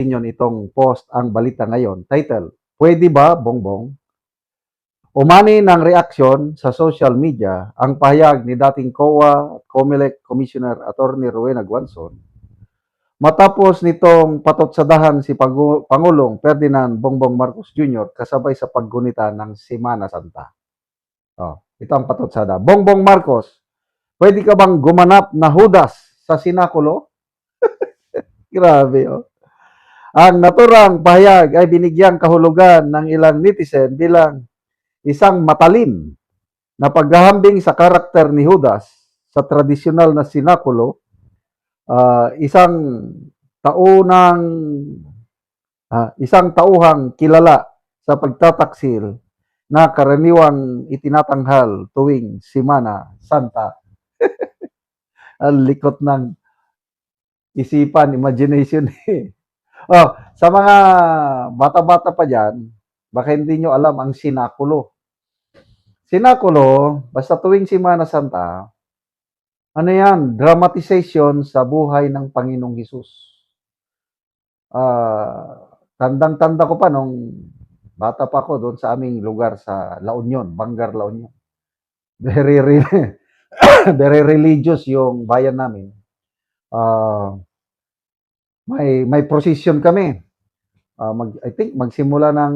opinion itong post ang balita ngayon. Title, Pwede ba, Bongbong? Umani ng reaksyon sa social media ang pahayag ni dating COA at COMELEC Commissioner Attorney Rowena Guanzon matapos nitong patotsadahan si Pangulong Ferdinand Bongbong Marcos Jr. kasabay sa paggunita ng Semana Santa. Ito ang patotsada. Bongbong Marcos, pwede ka bang gumanap na hudas sa sinakulo? Grabe, oh. Ang naturang pahayag ay binigyang kahulugan ng ilang netizen bilang isang matalim na paghahambing sa karakter ni Judas sa tradisyonal na sinakulo, isang taunang isang tauhang kilala sa pagtataksil na karaniwang itinatanghal tuwing Semana Santa. Ang likot ng isipan, imagination. Sa mga bata-bata pa dyan, baka hindi nyo alam ang sinakulo. Sinakulo, basta tuwing Semana Santa, ano yan? Dramatization sa buhay ng Panginoong Hesus. Tandang-tanda ko pa nung bata pa ako doon sa aming lugar sa La Union, Bangar, La Union. Very religious yung bayan namin. May procession kami. I think magsimula ng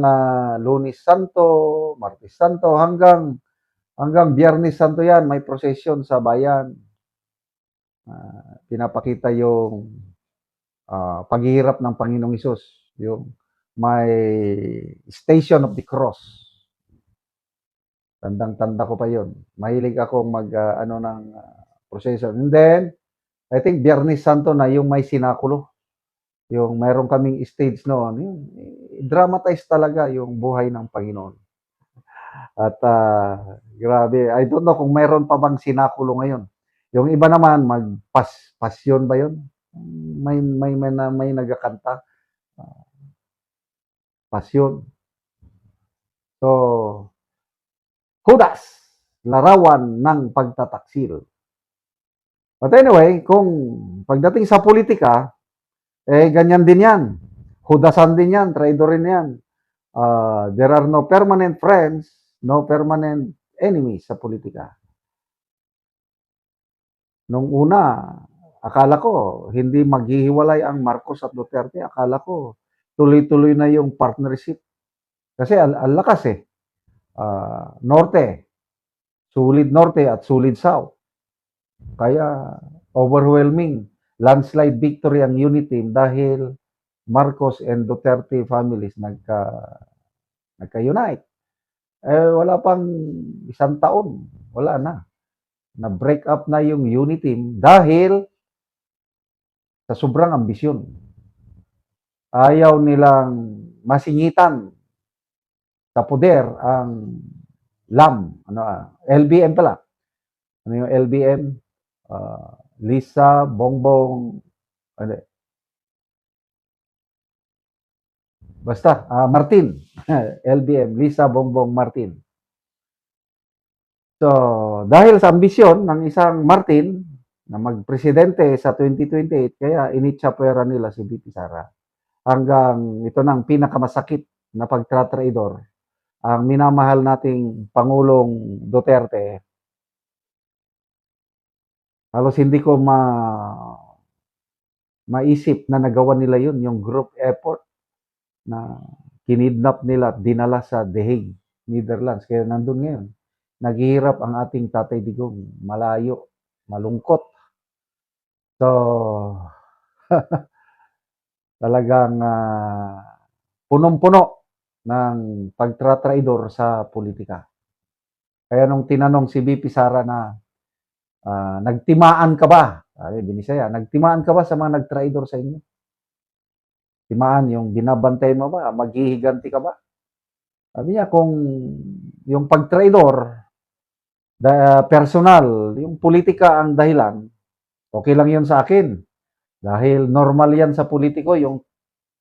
Lunes Santo, Martes Santo hanggang Biyernes Santo yan, may procession sa bayan. Pinapakita yung paghihirap ng Panginoong Hesus, yung may Station of the Cross. Tandang-tanda ko pa yun. Mahilig akong ng procession. And then, I think Biyernes Santo na yung may sinakulo. Yung mayroon kaming stage noon, yung dramatize talaga yung buhay ng Panginoon. At grabe, I don't know kung mayroon pa bang sinakulo ngayon. Yung iba naman, pasyon ba yun? May nagkakanta. Pasyon. So, Judas, larawan ng pagtataksil. But anyway, kung pagdating sa politika, ganyan din yan. Hudasan din yan, traidorin yan. There are no permanent friends, no permanent enemies sa politika. Nung una, akala ko hindi maghihiwalay ang Marcos at Duterte. Akala ko tuloy-tuloy na yung partnership. Kasi ang lakas eh. Norte, sulid Norte at sulid South. Kaya overwhelming landslide victory ang unity team dahil Marcos and Duterte families nagka-unite. Wala pang isang taon, wala na. Na-break up na yung unity team dahil sa sobrang ambisyon. Ayaw nilang masingitan sa poder ang LBM pala. Ano yung LBM? Lisa Bongbong, basta, Martin. LBM, Lisa Bongbong Martin. So, dahil sa ambisyon ng isang Martin na magpresidente sa 2028, kaya initsapwera nila si VP Sara. Hanggang ito nang pinakamasakit na pagtratraidor. Ang minamahal nating Pangulong Duterte, halos hindi ko maisip na nagawa nila yun, yung group effort na kinidnap nila at dinala sa The Hague, Netherlands. Kaya nandun ngayon. Naghihirap ang ating Tatay Digong. Malayo, malungkot. So, talagang punong-puno ng pagtratraidor sa politika. Kaya nung tinanong si VP Sara na nagtimaan ka ba? Binisaya, nagtimaan ka ba sa mga nagtraidor sa inyo? Timaan, yung binabantay mo ba? Maghihiganti ka ba? Sabi niya, kung yung pagtraidor, personal, yung politika ang dahilan, okay lang yun sa akin. Dahil normal yan sa politiko, yung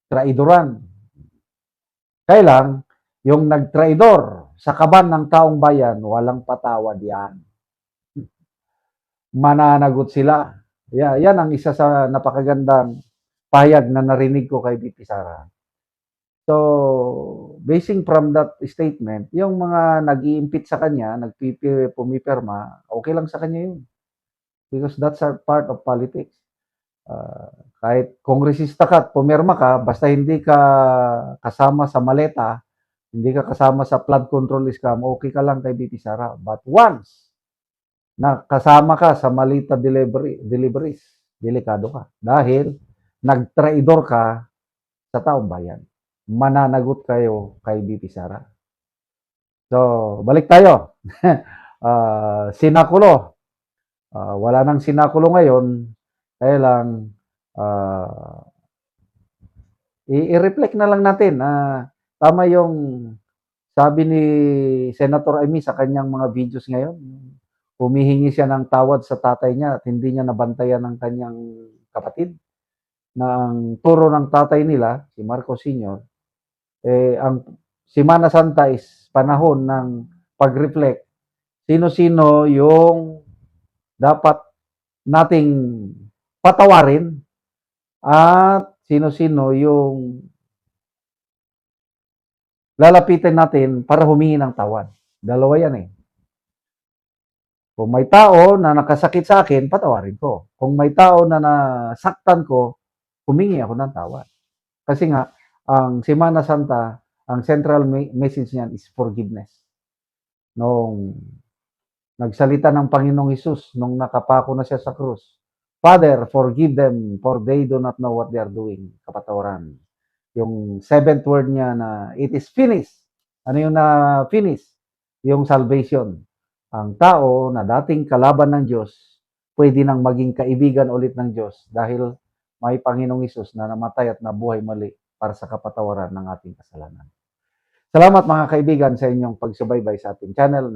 traidoran. Kaya lang, yung nagtraidor sa kaban ng taong bayan, walang patawad yan. Mananagot sila. Yan ang isa sa napakagandang pahayag na narinig ko kay VP Sara. So, basing from that statement, yung mga nag-i-impede sa kanya, pumipirma, okay lang sa kanya yun. Because that's a part of politics. Kahit kongresista ka at pumirma ka, basta hindi ka kasama sa maleta, hindi ka kasama sa flood control scam, okay ka lang kay VP Sara. But once na kasama ka sa malita deliveries, delikado ka. Dahil nagtraidor ka sa taong bayan. Mananagot kayo kay VP Sara. So, balik tayo. Sinakulo. Wala nang sinakulo ngayon. Kaya lang, i-reflect na lang natin. Tama yung sabi ni Senator Amy sa kanyang mga videos ngayon. Humihingi siya ng tawad sa tatay niya at hindi niya nabantayan ng kanyang kapatid. Na ang turo ng tatay nila, si Marcos Sr., ang Semana Santa is panahon ng pag-reflect. Sino-sino yung dapat nating patawarin at sino-sino yung lalapitin natin para humingi ng tawad. Dalawa yan eh. Kung may tao na nakasakit sa akin, patawarin ko. Kung may tao na nasaktan ko, humingi ako ng tawad. Kasi nga, ang Semana Santa, ang central message niyan is forgiveness. Nung nagsalita ng Panginoong Hesus, nung nakapako na siya sa krus, Father, forgive them for they do not know what they are doing. Kapatawaran. Yung seventh word niya na it is finished. Ano yung na finish? Yung salvation. Ang tao na dating kalaban ng Diyos, pwede nang maging kaibigan ulit ng Diyos dahil may Panginoong Hesus na namatay at nabuhay muli para sa kapatawaran ng ating kasalanan. Salamat mga kaibigan sa inyong pagsubaybay sa ating channel.